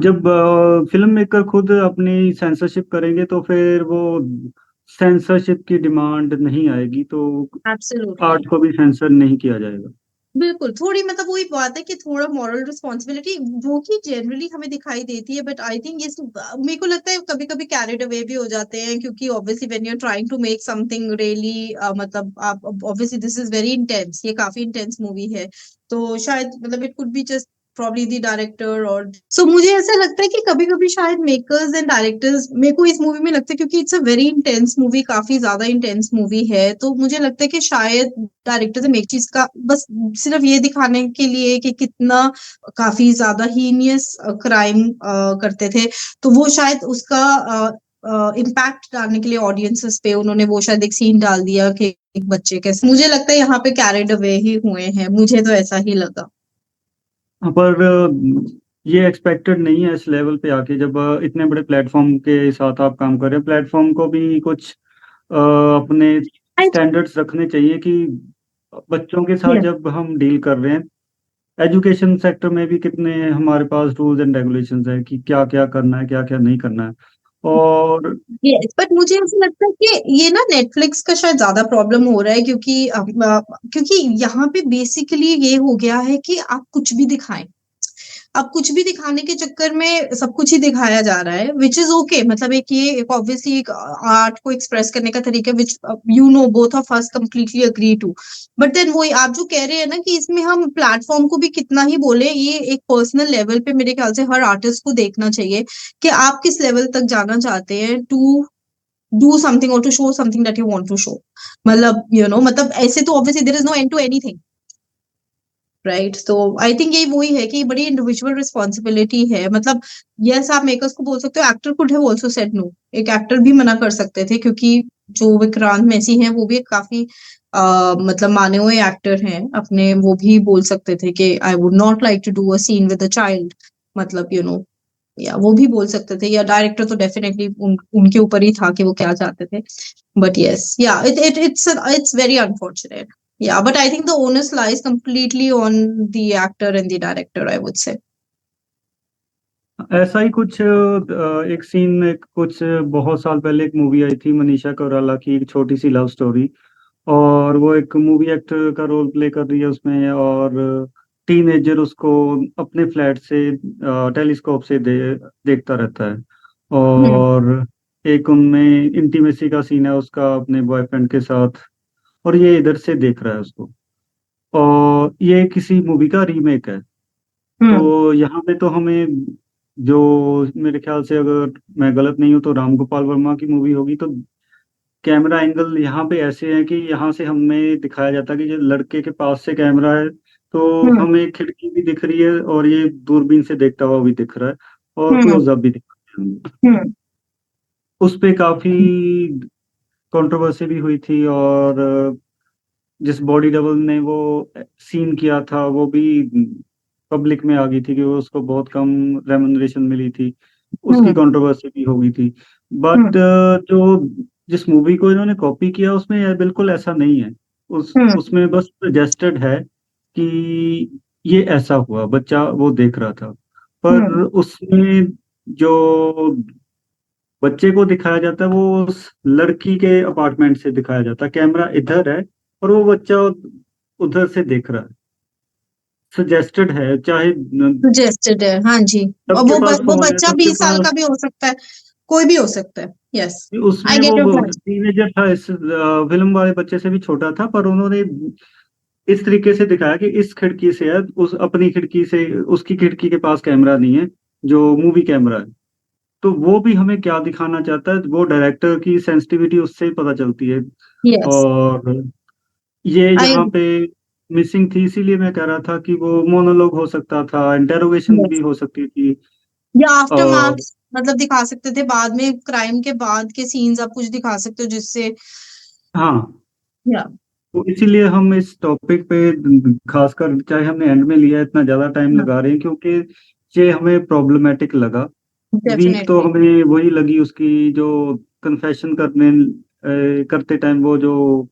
जब फिल्म मेकर खुद अपनी सेंसरशिप करेंगे तो फिर वो सेंसरशिप की डिमांड नहीं आएगी, तो एब्सोल्युटली। आर्ट को भी सेंसर नहीं किया जाएगा। बिल्कुल, थोड़ी मतलब वही बात है कि थोड़ा मॉरल रिस्पॉन्सिबिलिटी जो कि जनरली हमें दिखाई देती है, बट आई थिंक इस मेरे को लगता है कभी कभी कैरिड अवे भी हो जाते हैं, क्योंकि obviously when you are trying to make something really मतलब आप obviously this is very intense, ये काफी इंटेंस मूवी है, तो शायद मतलब it could be just probably the director. और सो मुझे ऐसा लगता है कि कभी कभी शायद मेकर्स एंड डायरेक्टर्स, मेरे को इस मूवी में लगता है क्योंकि it's a very intense movie, काफी ज्यादा इंटेंस मूवी है, तो मुझे लगता है कि शायद डायरेक्टर्स ने एक चीज का बस सिर्फ ये दिखाने के लिए कि कितना काफी ज्यादा हीनियस क्राइम करते थे, तो वो शायद उसका इम्पैक्ट डालने के लिए ऑडियंसेस पे उन्होंने वो शायद एक सीन डाल दिया कि एक बच्चे के, मुझे लगता है यहाँ पे कैरिड अवे ही हुए हैं, मुझे तो ऐसा ही लगा। पर ये एक्सपेक्टेड नहीं है इस लेवल पे आके, जब इतने बड़े प्लेटफॉर्म के साथ आप काम कर रहे हैं, प्लेटफॉर्म को भी कुछ अपने स्टैंडर्ड्स रखने चाहिए कि बच्चों के साथ यस जब हम डील कर रहे हैं, एजुकेशन सेक्टर में भी कितने हमारे पास रूल्स एंड रेगुलेशंस है कि क्या क्या करना है क्या क्या नहीं करना है। और यस, बट मुझे ऐसा लगता है कि ये ना नेटफ्लिक्स का शायद ज्यादा प्रॉब्लम हो रहा है, क्योंकि यहाँ पे बेसिकली ये हो गया है कि आप कुछ भी दिखाएं, अब कुछ भी दिखाने के चक्कर में सब कुछ ही दिखाया जा रहा है, विच इज ओके, मतलब एक ये एक ऑब्वियसली एक आर्ट को एक्सप्रेस करने का तरीका, which both of us completely agree to, but then वही आप जो कह रहे हैं ना कि इसमें हम प्लेटफॉर्म को भी कितना ही बोले, ये एक पर्सनल लेवल पे मेरे ख्याल से हर आर्टिस्ट को देखना चाहिए कि आप किस लेवल तक जाना चाहते हैं टू डू समथिंग और to show something that you want to show, मतलब मतलब ऐसे तो obviously there is no end to anything, right? तो आई थिंक यही वही है कि बड़ी इंडिविजुअल रिस्पॉन्सिबिलिटी है, मतलब यस आप मेकर्स को बोल सकते हो, actor could have also said no, एक एक्टर भी मना कर सकते थे, क्योंकि जो विक्रांत मैसी हैं वो भी एक काफी मतलब माने हुए एक्टर हैं अपने, वो भी बोल सकते थे कि I would not like to do a scene with a child, मतलब या वो भी बोल सकते थे, या डायरेक्टर तो डेफिनेटली उनके ऊपर ही था कि वो क्या चाहते थे, but yes yeah it's very unfortunate, yeah, but I think the onus lies completely on the actor and the director, I would say. ऐसा ही कुछ एक सीन में कुछ बहुत साल पहले एक मूवी आई थी मनीषा कोइराला की, एक छोटी सी लव स्टोरी, और वो एक मूवी एक्टर का रोल प्ले कर रही है उसमें, और टीनेजर उसको अपने फ्लैट से टेलीस्कोप से देखता रहता है, हम्म। और एक उनमें इंटीमेसी का सीन है उसका अपने बॉयफ्रेंड के साथ, और ये इधर से देख रहा है उसको। और ये किसी मूवी का रीमेक है। हम्म तो यहाँ पे तो हमें जो, मेरे ख्याल से अगर मैं गलत नहीं हूँ तो राम गोपाल वर्मा की मूवी होगी, तो कैमरा एंगल यहाँ पे ऐसे है कि यहाँ से हमें दिखाया जाता है कि जो लड़के के पास से कैमरा है तो हम्म हमें खिड़की भी दिख रही है और ये दूरबीन से देखता हुआ भी दिख रहा है और हम्म क्लोजअप भी दिख रहा है। हम्म उस पे काफी कंट्रोवर्सी भी हुई थी, और जिस बॉडी डबल ने वो सीन किया था वो भी पब्लिक में आ गई थी कि वो उसको बहुत कम रेमुनरेशन मिली थी। उसकी हम्म कंट्रोवर्सी भी हो गई थी। बट हम्म जो जिस मूवी को इन्होंने कॉपी किया उसमें बिल्कुल ऐसा नहीं है। हम्म उसमें बस सजेस्टेड है कि ये ऐसा हुआ, बच्चा वो देख रहा था। पर हम्म उसमें जो बच्चे को दिखाया जाता है वो उस लड़की के अपार्टमेंट से दिखाया जाता है, कैमरा इधर है और वो बच्चा उधर से देख रहा है। सजेस्टेड है, चाहे सजेस्टेड है, हाँ जी। और सबके पास वो फोन है, बच्चा सबके 20 साल का पास। भी हो सकता है, कोई भी हो सकता है। यस, आई उसमें गेट योर वो पॉइंट। टीनेजर था, इस फिल्म वाले बच्चे से भी छोटा था, पर उन्होंने इस तरीके से दिखाया कि इस खिड़की से है, उस अपनी खिड़की से, उसकी खिड़की के पास कैमरा नहीं है जो मूवी कैमरा है। तो वो भी हमें क्या दिखाना चाहता है, वो डायरेक्टर की सेंसिटिविटी उससे ही पता चलती है। यस, और ये आई, यहाँ पे मिसिंग थी, इसीलिए मैं कह रहा था कि वो मोनोलॉग हो सकता था, इंटेरोगेशन भी यस, हो सकती थी। या आफ्टर और मार्क्स मतलब दिखा सकते थे, बाद में क्राइम के बाद के सीन्स आप कुछ दिखा सकते हो जिससे, हाँ, या तो इसीलिए हम इस टॉपिक पे खासकर, चाहे हमने एंड में लिया, इतना ज्यादा टाइम लगा रहे हैं क्योंकि ये हमें प्रॉब्लमेटिक लगा। वीक तो डेफिनेटली। हमें वही लगी उसकी, जो कन्फेशन करते टाइम वो जो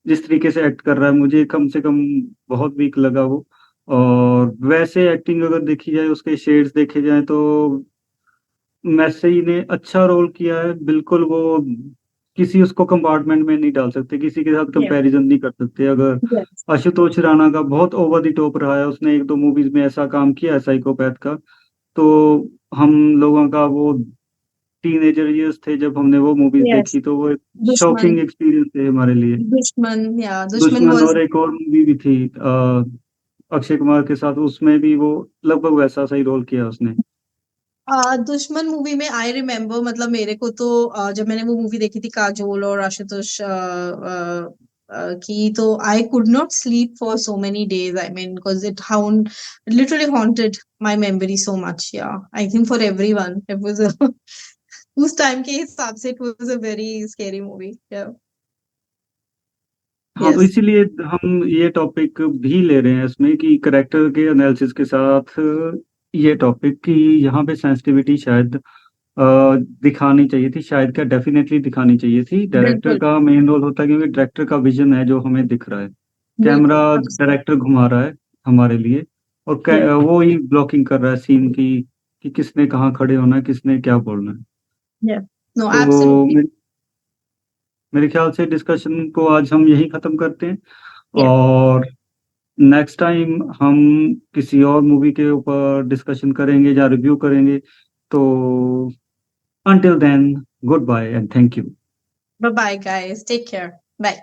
जिस तरीके से एक्ट कर रहा है, मुझे कम से कम बहुत वीक लगा वो। और वैसे एक्टिंग अगर देखी जाए, उसके शेड्स देखे जाए तो मैसई ने अच्छा रोल किया है बिल्कुल। वो किसी उसको कंपार्टमेंट में नहीं डाल सकते, किसी के साथ यस, कंपैरिजन नहीं कर सकते। अगर यस, आशुतोष राणा का बहुत ओवर द टॉप रहा है, उसने एक दो मूवीज में ऐसा काम किया है साइकोपैथ का, तो हम लोगों का वो टीनेजर ईयर्स थे जब हमने वो मूवीज यस। देखी, तो वो एक दुश्मन, शॉकिंग एक्सपीरियंस थे हमारे लिए। दुश्मन, या दुश्मन दुश्मन, वाज, और एक और मूवी भी थी अक्षय कुमार के साथ, उसमें भी वो लगभग वैसा सही रोल किया उसने। दुश्मन मूवी में आई रिमेम्बर, मतलब मेरे को तो जब मैंने वो मूवी देखी थी काजोल और आशुतोष की, तो I could not sleep for so many days, I mean because it hound literally haunted my memory so much. Yeah I think for everyone it was उस टाइम के हिसाब से it was a very scary movie. Yeah हाँ, तो yes, इसीलिए हम ये topic भी ले रहे हैं इसमें कि करेक्टर के एनालिसिस के साथ ये टॉपिक की यहाँ पे सेंसिटिविटी शायद दिखानी चाहिए थी, शायद क्या डेफिनेटली दिखानी चाहिए थी। डायरेक्टर बिल्कुल, का मेन रोल होता है क्योंकि डायरेक्टर का विजन है जो हमें दिख रहा है। कैमरा बिल्कुल, डायरेक्टर घुमा रहा है हमारे लिए, और यस, वो ही ब्लॉकिंग कर रहा है सीन की कि किसने कहाँ खड़े होना है, किसने क्या बोलना है। यस, नो तो एब्सोल्युटली, मेरे ख्याल से डिस्कशन को आज हम यही खत्म करते हैं, या और नेक्स्ट टाइम हम किसी और मूवी के ऊपर डिस्कशन करेंगे या रिव्यू करेंगे। तो until then, goodbye and thank you. Bye bye guys, take care, bye.